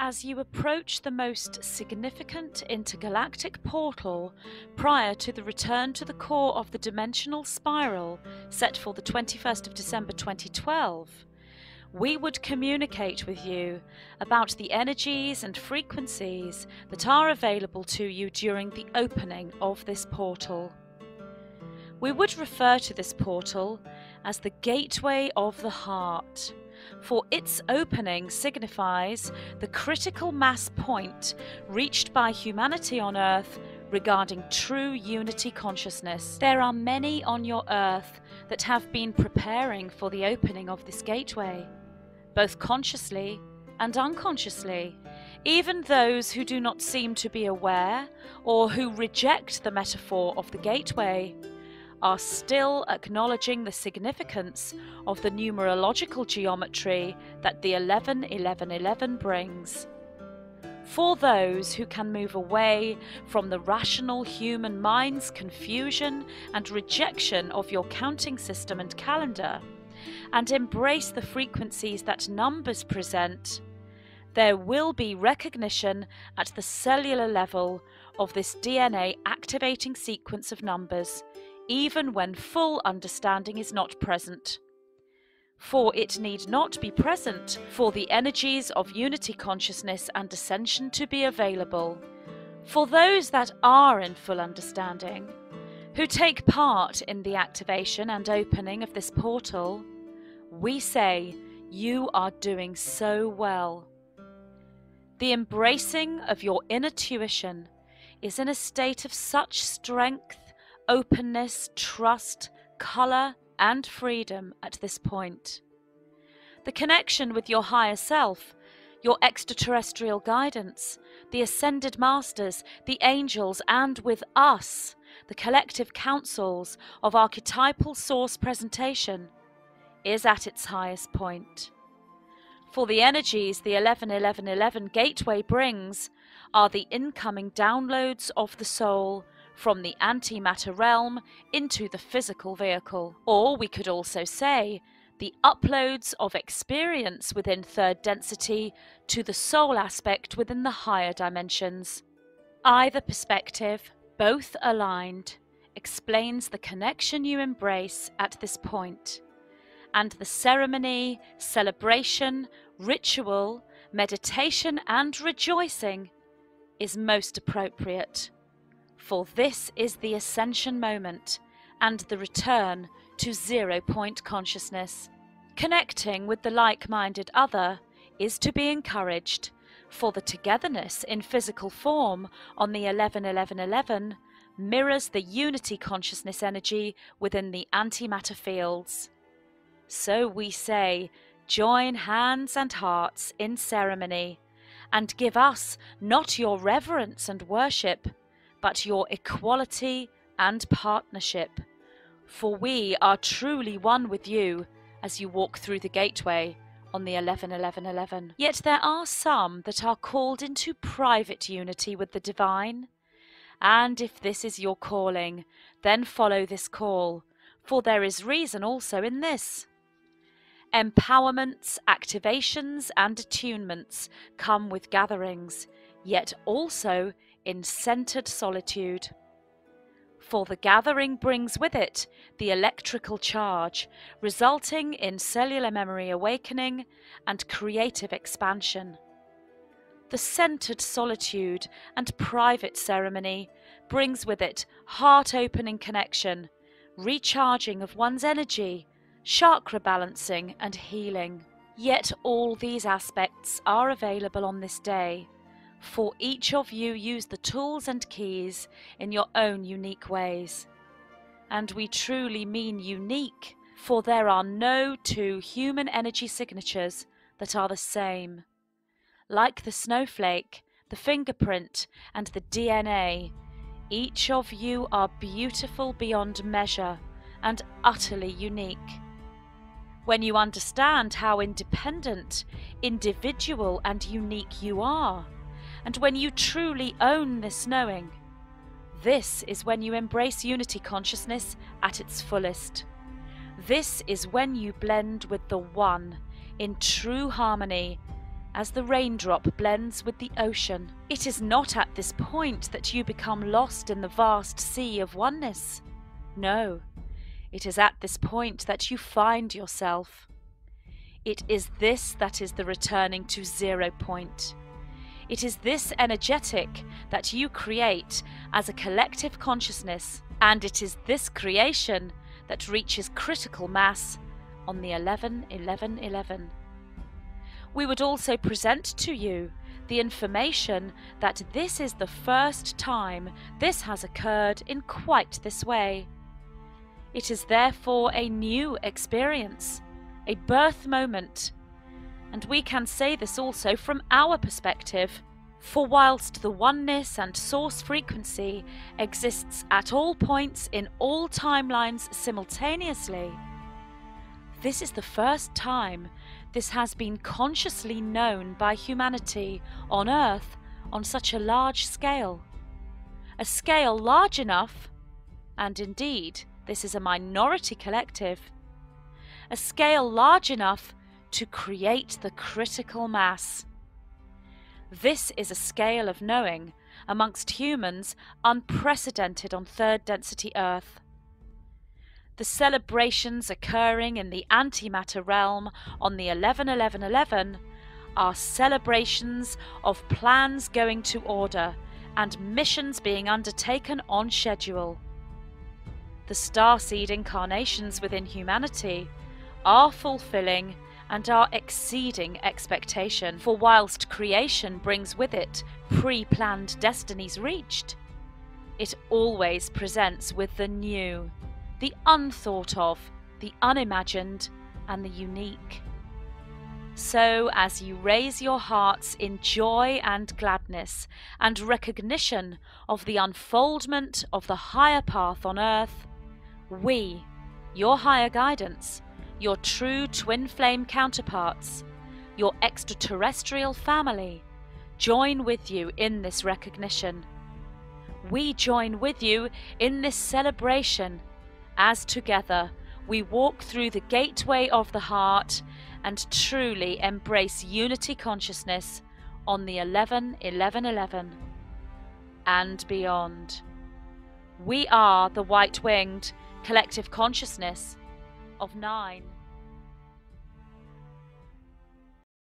As you approach the most significant intergalactic portal prior to the return to the core of the dimensional spiral set for the 21st of December 2012, we would communicate with you about the energies and frequencies that are available to you during the opening of this portal. We would refer to this portal as the Gateway of the Heart, for its opening signifies the critical mass point reached by humanity on Earth regarding true unity consciousness. There are many on your Earth that have been preparing for the opening of this gateway, both consciously and unconsciously. Even those who do not seem to be aware or who reject the metaphor of the gateway are still acknowledging the significance of the numerological geometry that the 11-11-11 brings. For those who can move away from the rational human mind's confusion and rejection of your counting system and calendar, and embrace the frequencies that numbers present, there will be recognition at the cellular level of this DNA activating sequence of numbers, even when full understanding is not present. For it need not be present for the energies of unity consciousness and ascension to be available. For those that are in full understanding, who take part in the activation and opening of this portal, we say you are doing so well. The embracing of your inner tuition is in a state of such strength, openness, trust, colour, and freedom at this point. The connection with your higher self, your extraterrestrial guidance, the ascended masters, the angels, and with us, the collective councils of archetypal source presentation, is at its highest point. For the energies the 11-11-11 gateway brings are the incoming downloads of the soul from the antimatter realm into the physical vehicle. Or we could also say the uploads of experience within third density to the soul aspect within the higher dimensions. Either perspective, both aligned, explains the connection you embrace at this point, and the ceremony, celebration, ritual, meditation, and rejoicing is most appropriate. For this is the ascension moment and the return to 0-point consciousness. Connecting with the like-minded other is to be encouraged, for the togetherness in physical form on the 11-11-11 mirrors the unity consciousness energy within the antimatter fields. So we say, join hands and hearts in ceremony, and give us not your reverence and worship, but your equality and partnership. For we are truly one with you as you walk through the gateway on the 11-11-11. Yet there are some that are called into private unity with the divine. And if this is your calling, then follow this call, for there is reason also in this. Empowerments, activations, and attunements come with gatherings, yet also in centered solitude. For the gathering brings with it the electrical charge, resulting in cellular memory awakening and creative expansion. The centered solitude and private ceremony brings with it heart-opening connection, recharging of one's energy, chakra balancing and healing. Yet all these aspects are available on this day, for each of you use the tools and keys in your own unique ways. And we truly mean unique, for there are no two human energy signatures that are the same. Like the snowflake, the fingerprint, and the DNA, each of you are beautiful beyond measure and utterly unique. When you understand how independent, individual, and unique you are, and when you truly own this knowing, this is when you embrace unity consciousness at its fullest. This is when you blend with the One in true harmony, as the raindrop blends with the ocean. It is not at this point that you become lost in the vast sea of oneness. No, it is at this point that you find yourself. It is this that is the returning to 0 point. It is this energetic that you create as a collective consciousness, and it is this creation that reaches critical mass on the 11-11-11. We would also present to you the information that this is the first time this has occurred in quite this way. It is therefore a new experience, a birth moment, and we can say this also from our perspective, for whilst the oneness and source frequency exists at all points in all timelines simultaneously, this is the first time this has been consciously known by humanity on Earth on such a large scale. A scale large enough, and indeed this is a minority collective, a scale large enough to create the critical mass. This is a scale of knowing amongst humans unprecedented on third density Earth. The celebrations occurring in the antimatter realm on the 11-11-11 are celebrations of plans going to order and missions being undertaken on schedule. The starseed incarnations within humanity are fulfilling and are exceeding expectation, for whilst creation brings with it pre-planned destinies reached, it always presents with the new, the unthought of, the unimagined, and the unique. So, as you raise your hearts in joy and gladness and recognition of the unfoldment of the higher path on earth, we, your higher guidance, your true twin flame counterparts, your extraterrestrial family, join with you in this recognition. We join with you in this celebration, as together we walk through the gateway of the heart and truly embrace unity consciousness on the 11-11-11 and beyond. We are the white-winged collective consciousness of 9.